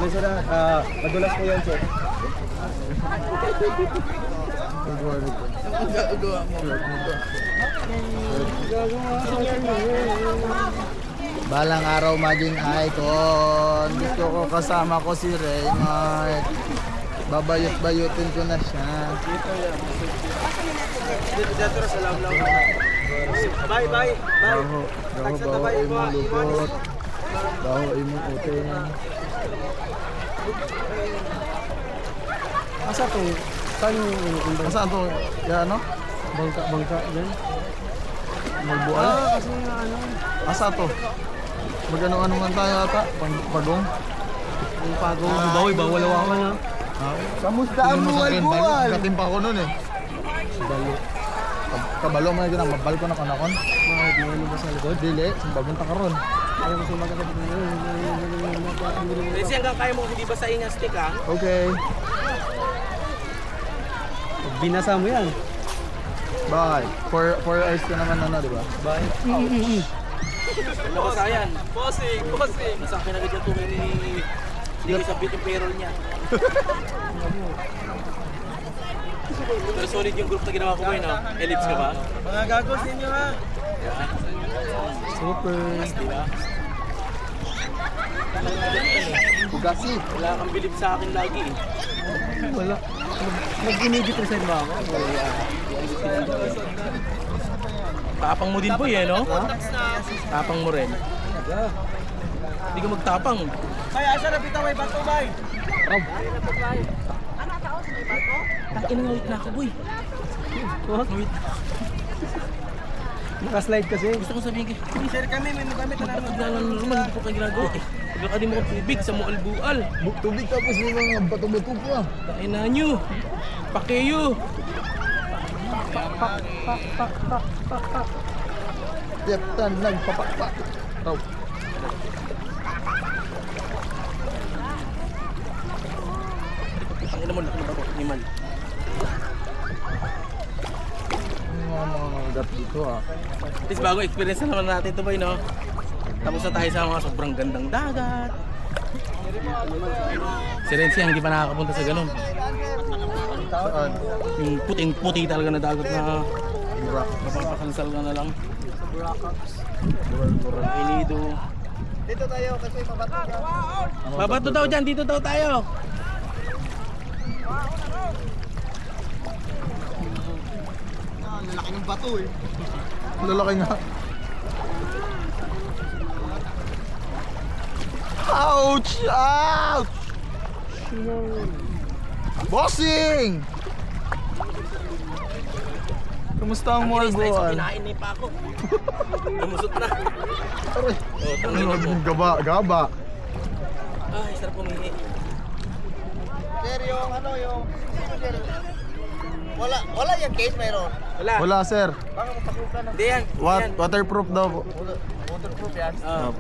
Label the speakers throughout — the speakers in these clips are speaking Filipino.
Speaker 1: sir. Madulas po yan, sir.
Speaker 2: Balang araw maging icon. Gusto ko kasama ko si Raymart. Babayot-bayotin ko na siya.
Speaker 1: Dito sa law-law. Bye.
Speaker 2: Baho imong lugot. Baho imong utin.
Speaker 1: Asa to? Saan yung
Speaker 2: Saan to? Yan ano?
Speaker 1: bangka dyan?
Speaker 2: Magbual?
Speaker 1: Kasi ano?
Speaker 2: Asa to? Magano-ano man tayo ata? Pagong?
Speaker 1: Yung pagong bawi, bawal-awakan na.
Speaker 2: Kamusta ang buwal-buwal? Katimpa ko nun eh.
Speaker 1: Balo.
Speaker 2: Kabalo mo na dyan, mabal ko na kanakon.
Speaker 1: Bakit? May ano ba sa likod?
Speaker 2: Dili, sumbabunta ka ron.
Speaker 1: Ayaw ko siya magkakabit na yun.
Speaker 3: Kasi hanggang kaya mo hindi ba sa inyo stick ha?
Speaker 2: Okay.
Speaker 1: Binasa mo yan.
Speaker 2: Bye. 4 hours ka naman na, di ba?
Speaker 1: Bye.
Speaker 3: Labasa yan. Bossing. Nasa akin agad yung tungay ni... Hindi ko sabit yung payroll niya. Pero solid yung group na ginawa ko no? Ellipse ka ba?
Speaker 1: Mga gagos ninyo ha. Super.
Speaker 3: Diba?
Speaker 2: Bugasi.
Speaker 3: Wala kang bilib sa akin lagi eh.
Speaker 1: Wala. Mag-inigit resign ba ako?
Speaker 3: Tapang mo din po eh, no? Tapang mo rin. Hindi ka magtapang.
Speaker 1: Bay, asa na pitaway bato, bay?
Speaker 3: Takin nga na ako, boy. Wait.
Speaker 1: Naka-slide kasi.
Speaker 3: Gusto ko sabihin kayo.
Speaker 1: Sir kami, may magamit na namin.
Speaker 3: Paglalang naman, hindi po kayo ginagawa eh. Pagkakadi mo ka tubig sa mual-bual.
Speaker 2: Tubig tapos may mga bato-bato pa.
Speaker 3: Kain na nyo. Pakeyo.
Speaker 2: Tiyaptan, nagpapakpak. Raw.
Speaker 3: Ang ina mo, laki na ba ni Man?
Speaker 2: Mga gat dito ah.
Speaker 3: At least bago experience na naman natin ito, boy, no? Tapos na tayo sa mga sobrang gandang dagat. Si Renzi hindi pa nakakapunta sa ganun.
Speaker 2: Saan?
Speaker 3: Yung puting-puti talaga na dagat na
Speaker 2: Burak.
Speaker 3: mapapakansal ka na lang.
Speaker 2: Burak.
Speaker 3: Inido.
Speaker 1: Dito tayo kasi mabato siya.
Speaker 3: Babato daw dyan, dito daw tayo.
Speaker 1: Lalaki ng bato eh.
Speaker 2: Lalaki nga. Ouch! Ouch! Bossing! Kamusta ang
Speaker 3: Ang
Speaker 2: Morgoan?
Speaker 3: kinain ni pa ako. Lumusot na.
Speaker 2: Aray.
Speaker 3: Oh, tangin mo.
Speaker 2: Gaba.
Speaker 3: Ay, sarap pumihi.
Speaker 1: Sir, yung ano, yung... Wala yung case mayroon.
Speaker 3: Wala.
Speaker 2: Wala sir.
Speaker 1: Baka mapasukan na.
Speaker 3: Hindi yan. Yan.
Speaker 2: Waterproof daw po.
Speaker 1: Waterproof yan.
Speaker 3: Ah.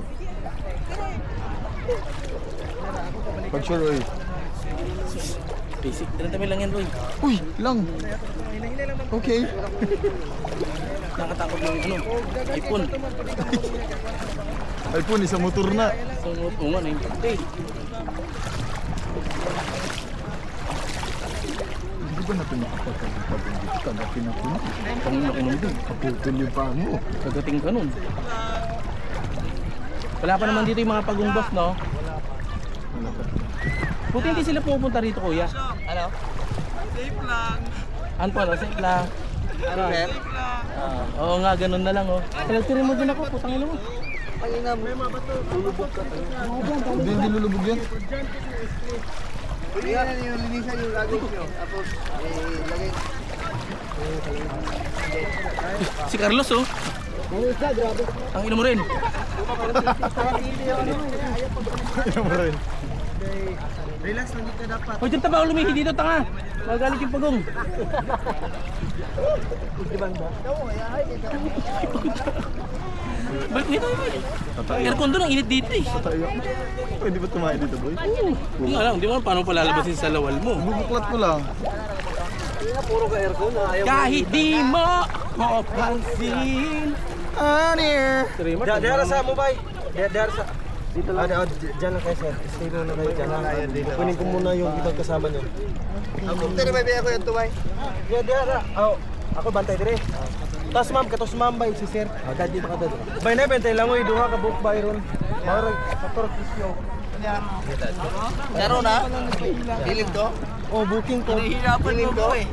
Speaker 2: Pag sure oy.
Speaker 3: Basic. 30 lang yan, boy.
Speaker 2: Uy, lang. Okay.
Speaker 3: Nakatakot ng ano, iPhone.
Speaker 2: iPhone isa motor na.
Speaker 3: So, nga na yung pati.
Speaker 2: Hindi ba natin makapagpapagod dito? Kagatin ako na.
Speaker 3: Pangin ako nung dun.
Speaker 2: Kaputol yung paa mo.
Speaker 3: Kagating ka nun. Wala pa naman dito yung mga pagumbas, no?
Speaker 2: Wala pa.
Speaker 3: Buti hindi sila pupunta rito, kuya.
Speaker 1: Ano? Safe lang.
Speaker 3: Ano pa, safe lang.
Speaker 1: Ano? Safe lang.
Speaker 3: Oo nga, ganun na lang, oh. Nagtirin mo din ako, putang ina mo.
Speaker 1: Ang ina mo. Lulubog ka.
Speaker 2: Hindi lulubog yan.
Speaker 1: Yan yung linisan yung lagos nyo. Tapos, lagay.
Speaker 3: Si Carlos, oh.
Speaker 1: Ano isa, grabe.
Speaker 3: Ang ina mo rin.
Speaker 2: Ano mo rin?
Speaker 1: Relax lang dito dapat.
Speaker 3: Hoy, dyan taba, lumihi dito, tanga. Magalit yung pagong.
Speaker 1: Iban ba?
Speaker 3: Balik nito, boy. Aircon doon, ang init dito, eh.
Speaker 2: Tayo. Pwede ba tumahin dito boy?
Speaker 3: Hindi nga lang, hindi mo alam paano palalabasin sa lawal mo.
Speaker 2: Bubuklat ko lang.
Speaker 1: Puro ka aircon.
Speaker 3: Kahit di mo mapansin.
Speaker 2: Anir!
Speaker 1: Dara sa mo bay. Dara sa. Dito lang. Diyan lang kayo sir. Stay na kayo dyan. Kunin ko muna yung ibang kasama nyo. Pero may biya ko yung tumay. Yeah, diya. Ako bantay dire. Tapos ma'am, katos ma'am ba si sir? Dito ka dito. Bay na, bentay lang oy, duha ka book bayron. Marag, kator kisyo.
Speaker 2: Pero na? Hilig to?
Speaker 1: Oh, booking ko.
Speaker 2: Hihirapan mo ko eh.